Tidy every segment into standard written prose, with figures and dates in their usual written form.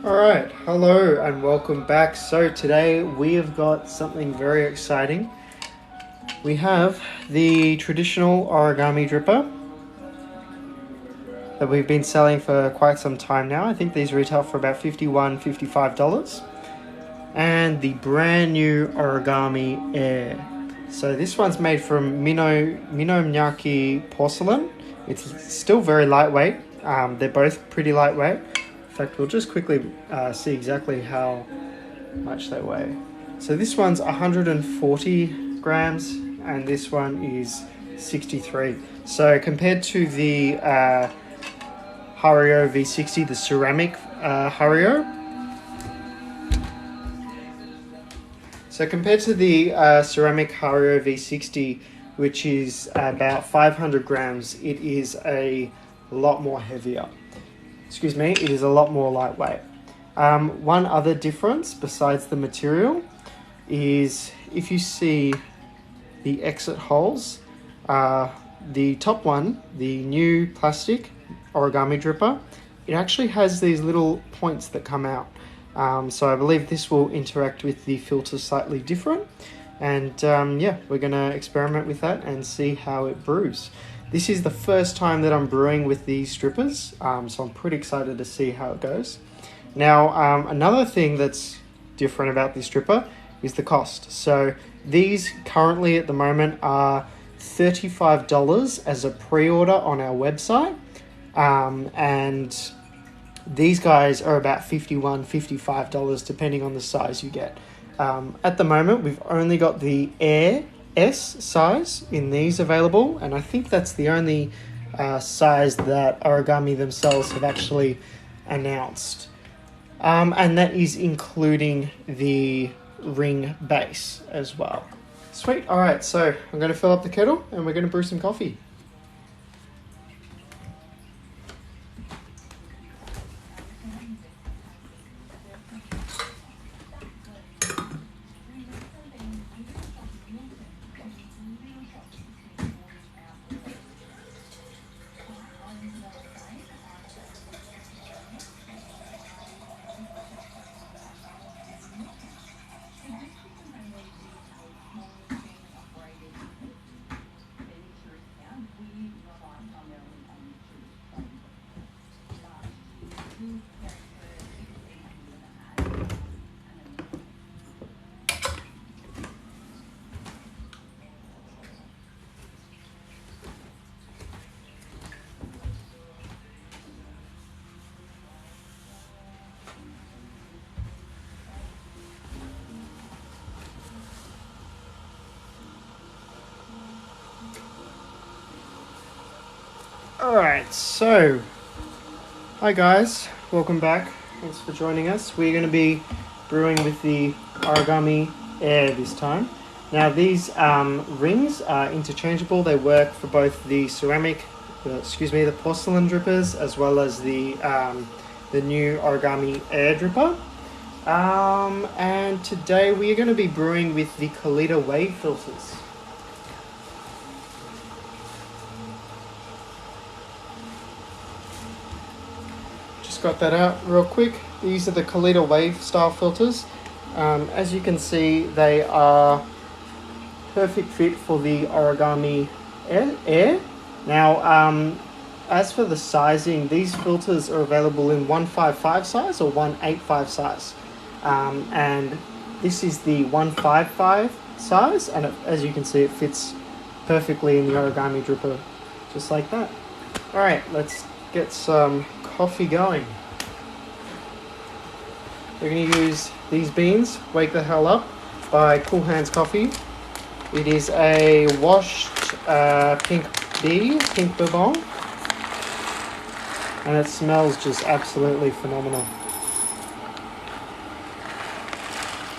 Alright, hello and welcome back. So today we have got something very exciting. We have the traditional Origami Dripper that we've been selling for quite some time now. I think these retail for about $51, $55. And the brand new Origami Air. So this one's made from mino-yaki porcelain. It's still very lightweight. They're both pretty lightweight. In fact, we'll just quickly see exactly how much they weigh. So this one's 140 grams and this one is 63. So compared to the Hario V60, the ceramic Hario. So compared to the ceramic Hario V60, which is about 500 grams, it is a lot more heavier. Excuse me, it is a lot more lightweight. One other difference besides the material is if you see the exit holes, the top one, the new plastic Origami Dripper, it actually has these little points that come out. So I believe this will interact with the filter slightly different. And yeah, we're going to experiment with that and see how it brews. This is the first time that I'm brewing with these drippers, so I'm pretty excited to see how it goes. Now, another thing that's different about this dripper is the cost. So these currently at the moment are $35 as a pre-order on our website, and these guys are about $51, $55 depending on the size you get. At the moment, we've only got the Air S size in these available, and I think that's the only size that Origami themselves have actually announced. And that is including the ring base as well. Sweet. All right, so I'm going to fill up the kettle and we're going to brew some coffee. Alright, so hi guys, welcome back. Thanks for joining us. We're going to be brewing with the Origami Air this time. Now these rings are interchangeable. They work for both the the porcelain drippers as well as the new Origami Air Dripper. And today we are going to be brewing with the Kalita wave filters. Got that out real quick. These are the Kalita wave style filters. As you can see, they are perfect fit for the Origami Air. Now, as for the sizing, these filters are available in 155 size or 185 size. And this is the 155 size, and as you can see, it fits perfectly in the Origami Dripper, just like that. All right, let's get some coffee going. We're going to use these beans, Wake the Hell Up, by Cool Hands Coffee. It is a washed pink bourbon, and it smells just absolutely phenomenal.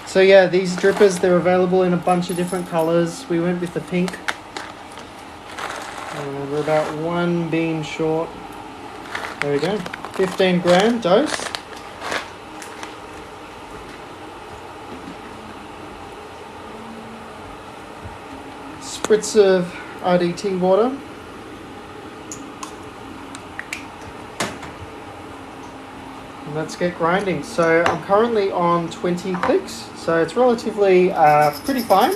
So yeah, these drippers, they're available in a bunch of different colors. We went with the pink. We're about one bean short. There we go, 15 gram dose. Spritz of RDT water. let's get grinding. So I'm currently on 20 clicks, so it's relatively pretty fine.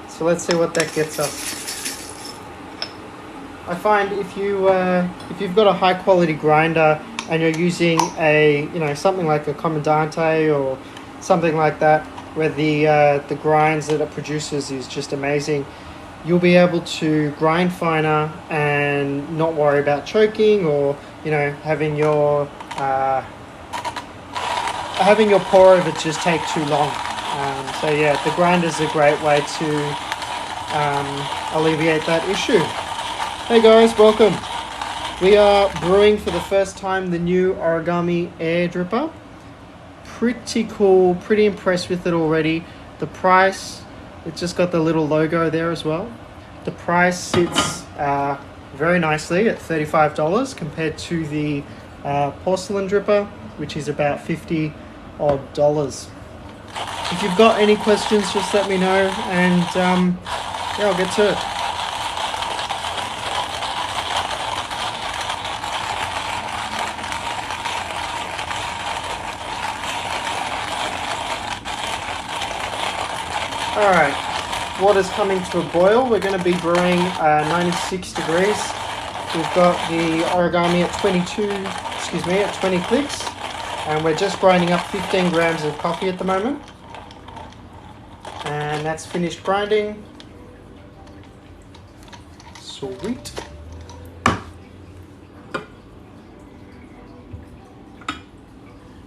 So let's see what that gets us. I find if you've got a high quality grinder and you're using a something like a Comandante or something like that, where the grinds that it produces is just amazing, you'll be able to grind finer and not worry about choking or having your pour over just take too long. So yeah, the grinder is a great way to alleviate that issue. Hey guys, welcome. We are brewing for the first time the new Origami Air Dripper. Pretty cool, pretty impressed with it already. The price, it's just got the little logo there as well. The price sits very nicely at $35 compared to the porcelain dripper, which is about $50 odd. If you've got any questions, just let me know, and yeah, I'll get to it. Alright, water's coming to a boil. We're going to be brewing 96 degrees. We've got the origami at 20 clicks, and we're just grinding up 15 grams of coffee at the moment. And that's finished grinding. Sweet.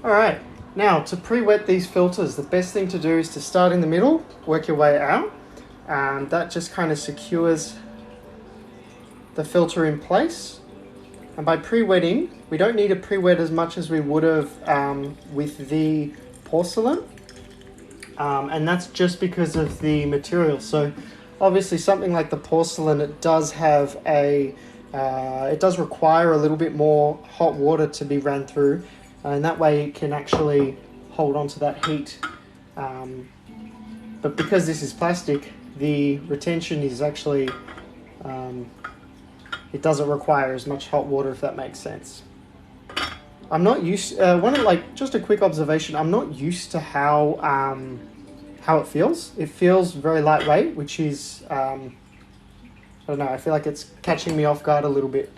Alright. Now, to pre-wet these filters, the best thing to do is to start in the middle, work your way out. That just kind of secures the filter in place. And by pre-wetting, we don't need to pre-wet as much as we would have with the porcelain. And that's just because of the material. So obviously something like the porcelain, it does have it does require a little bit more hot water to be ran through. And that way it can actually hold on to that heat. But because this is plastic, the retention is actually, it doesn't require as much hot water, if that makes sense. I'm not used, just a quick observation, I'm not used to how it feels. It feels very lightweight, which is, I don't know, I feel like it's catching me off guard a little bit.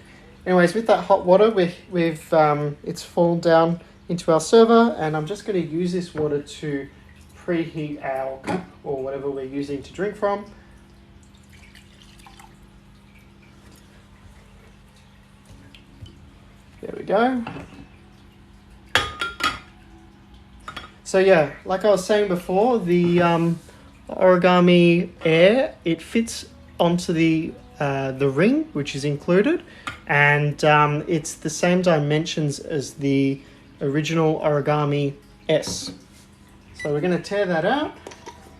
Anyways, with that hot water, it's fallen down into our server, and I'm just going to use this water to preheat our cup or whatever we're using to drink from. There we go. So yeah, like I was saying before, the Origami Air, it fits onto the ring, which is included, and it's the same dimensions as the original Origami S. So we're going to tear that out.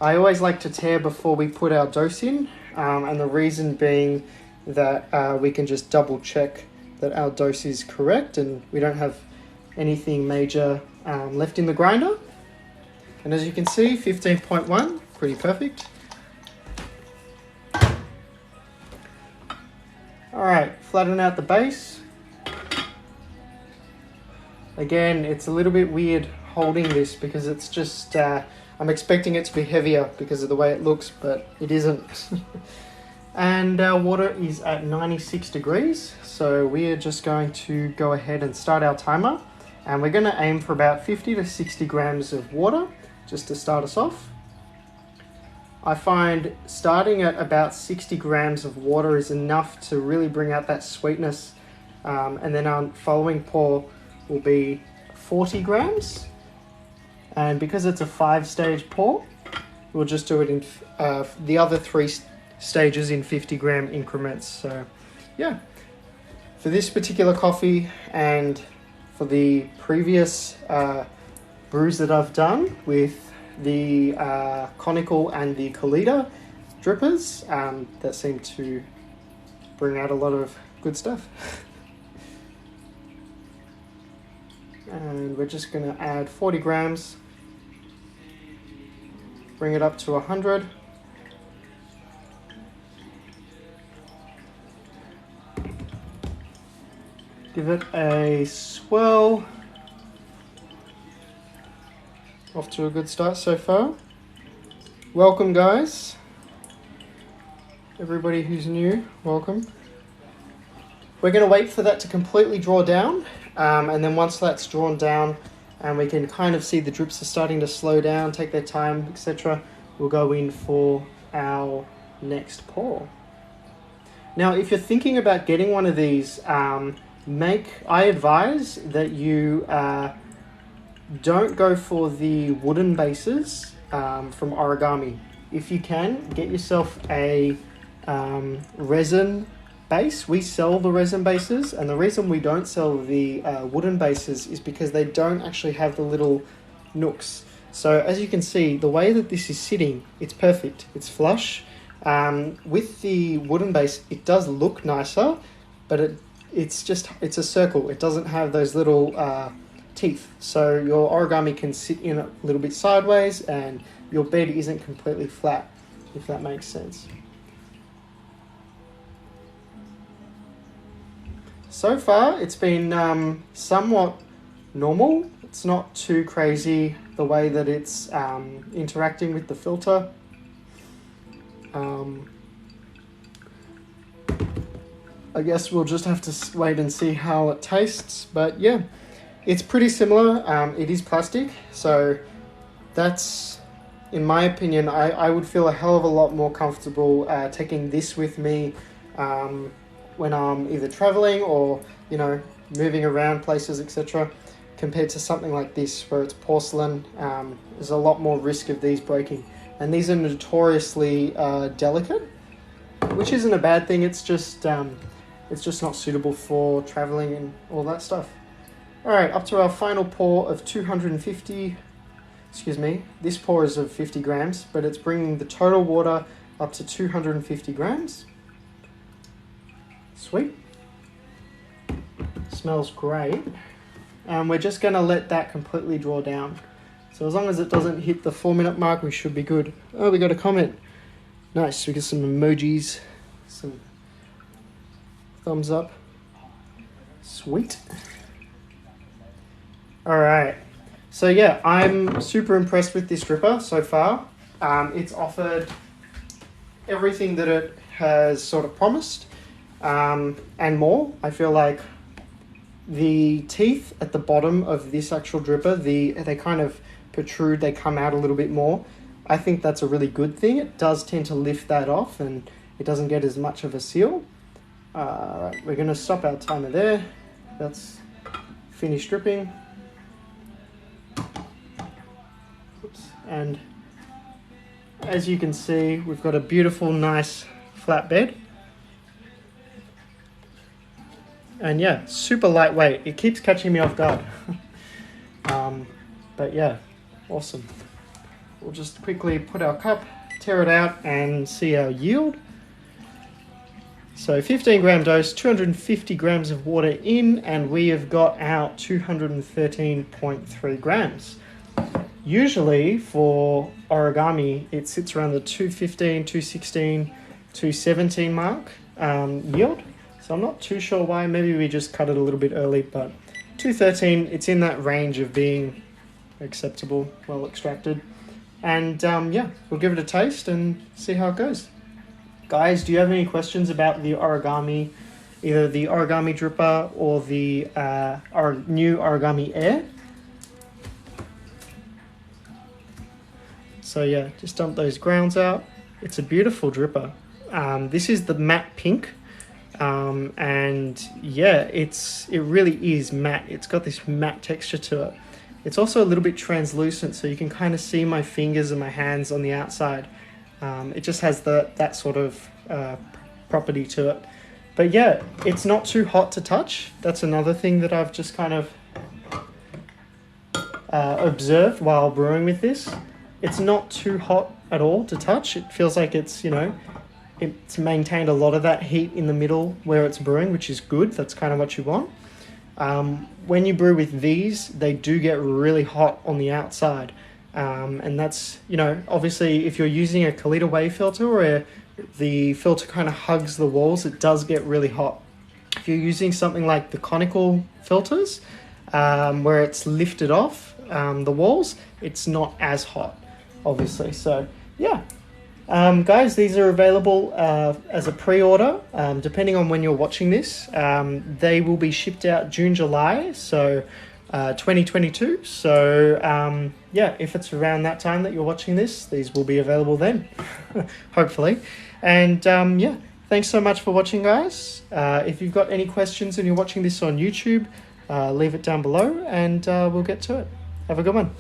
I always like to tear before we put our dose in, and the reason being that we can just double check that our dose is correct and we don't have anything major left in the grinder. And as you can see, 15.1, pretty perfect. Alright, flatten out the base. Again, it's a little bit weird holding this because it's just, I'm expecting it to be heavier because of the way it looks, but it isn't. And our water is at 96 degrees, so we are just going to go ahead and start our timer. And we're going to aim for about 50 to 60 grams of water, just to start us off. I find starting at about 60 grams of water is enough to really bring out that sweetness, and then our following pour will be 40 grams, and because it's a 5-stage pour, we'll just do it in the other 3 stages in 50 gram increments. So yeah, for this particular coffee and for the previous brews that I've done with the conical and the Kalita drippers, that seem to bring out a lot of good stuff. And we're just going to add 40 grams, bring it up to 100. Give it a swirl. Off to a good start so far. Welcome, guys. Everybody who's new, welcome. We're going to wait for that to completely draw down, and then once that's drawn down and we can kind of see the drips are starting to slow down, take their time, etc., we'll go in for our next pour. Now, if you're thinking about getting one of these, I advise that you don't go for the wooden bases from Origami. If you can, get yourself a resin base. We sell the resin bases, and the reason we don't sell the wooden bases is because they don't actually have the little nooks. So as you can see, the way that this is sitting, it's perfect. It's flush. With the wooden base, it does look nicer, but it's a circle. It doesn't have those little teeth. So your origami can sit in a little bit sideways and your bed isn't completely flat, if that makes sense. So far, it's been somewhat normal. It's not too crazy the way that it's interacting with the filter. I guess we'll just have to wait and see how it tastes, but yeah, it's pretty similar. It is plastic, so that's, in my opinion, I would feel a hell of a lot more comfortable taking this with me when I'm either traveling or, you know, moving around places, etc., compared to something like this where it's porcelain. There's a lot more risk of these breaking, and these are notoriously delicate, which isn't a bad thing. It's just not suitable for traveling and all that stuff. All right, up to our final pour of 250. Excuse me, this pour is of 50 grams, but it's bringing the total water up to 250 grams. Sweet. Smells great. And we're just gonna let that completely draw down. So as long as it doesn't hit the 4-minute mark, we should be good. Oh, we got a comment. Nice, we got some emojis, some thumbs up. Sweet. All right. So yeah, I'm super impressed with this dripper so far. It's offered everything that it has sort of promised, and more. I feel like the teeth at the bottom of this actual dripper, they kind of protrude, they come out a little bit more. I think that's a really good thing. It does tend to lift that off and it doesn't get as much of a seal. Right, we're going to stop our timer there. That's finished dripping. Oops. And as you can see, we've got a beautiful, nice flat bed. And yeah, super lightweight. It keeps catching me off guard. But yeah, awesome. We'll just quickly put our cup, tear it out, and see our yield. So 15 gram dose, 250 grams of water in, and we have got our 213.3 grams. Usually for origami, it sits around the 215, 216, 217 mark yield. So I'm not too sure why. Maybe we just cut it a little bit early, but 213, it's in that range of being acceptable, well extracted. And yeah, we'll give it a taste and see how it goes. Guys, do you have any questions about the origami, either the Origami Dripper or the new Origami Air? So yeah, just dump those grounds out. It's a beautiful dripper. This is the matte pink. And yeah, it really is matte. It's got this matte texture to it. It's also a little bit translucent, so you can kind of see my fingers and my hands on the outside. It just has that sort of property to it. But yeah, it's not too hot to touch. That's another thing that I've just kind of observed while brewing with this. It's not too hot at all to touch. It feels like it's, you know, it's maintained a lot of that heat in the middle where it's brewing, which is good. That's kind of what you want. When you brew with these, they do get really hot on the outside. And that's, you know, obviously if you're using a Kalita wave filter where the filter kind of hugs the walls, it does get really hot. If you're using something like the conical filters, where it's lifted off the walls, it's not as hot, obviously. So yeah, guys, these are available as a pre-order, depending on when you're watching this. They will be shipped out June, July, so 2022. So yeah, if it's around that time that you're watching this, these will be available then, hopefully. And yeah, thanks so much for watching, guys. If you've got any questions and you're watching this on YouTube, leave it down below and we'll get to it. Have a good one.